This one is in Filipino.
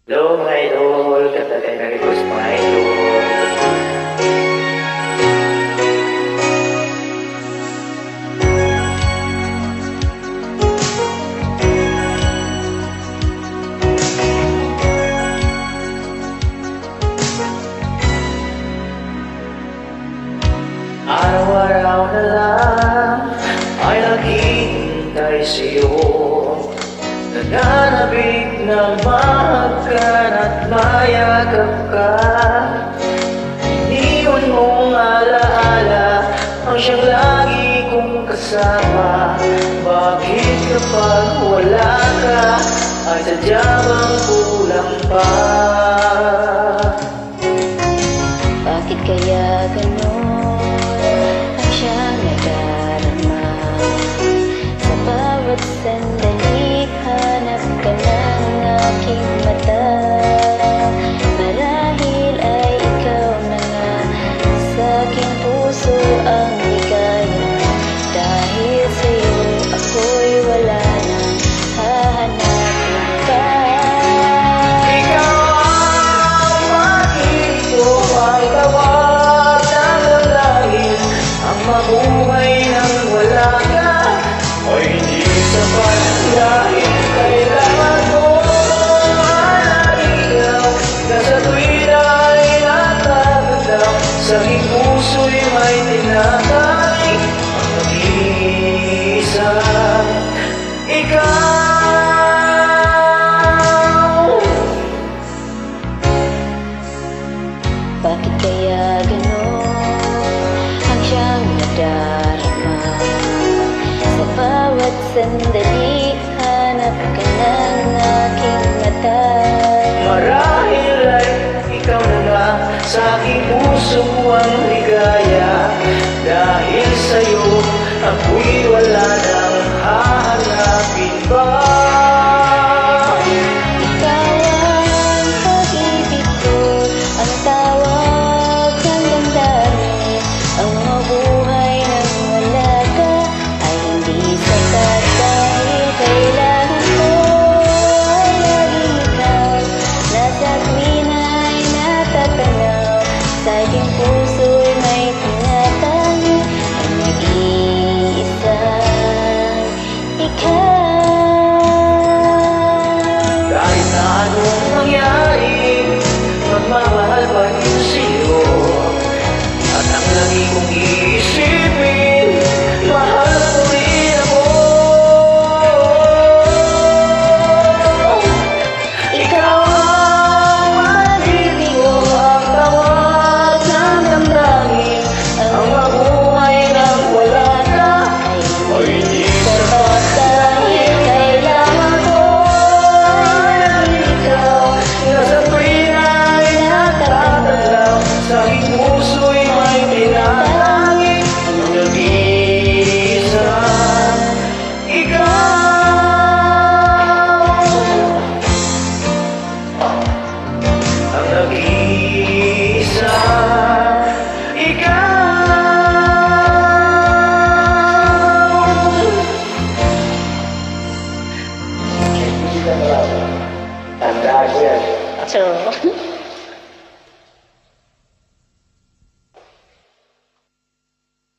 Hello mga idol, kanta tayo na request mga idol. Araw-araw na lang ay naghihintay sa'yo, nananabik na mahagkan at mayakap ka. Iniwan mong alaala ang siyang lagi kong kasama. Bakit kapag wala ka ay sadyang kulang pa? Bakit kaya ganon ang siyang nadarama? Sa bawat sandali hanap ka ng aking mata. Marahil ay ikaw na nga sa aking puso ang ligaya. Dahil sa'yo ako'y wala nang hahanapin pa. Ikaw ang bakit ko ay tawag ng lalangin. Ang mabuhay nang wala ka ay hindi sapat. Dahil kailangan mo ang ikaw na sa tuwira ay natatanggap. Sa aking puso'y may tinatawag ang mag-iisa. Ikaw Bakit kaya ganon ang siyang nadarama? Sa bawat sandali hanap ka ng aking mata. marahil ay ikaw na nga sa aking puso ang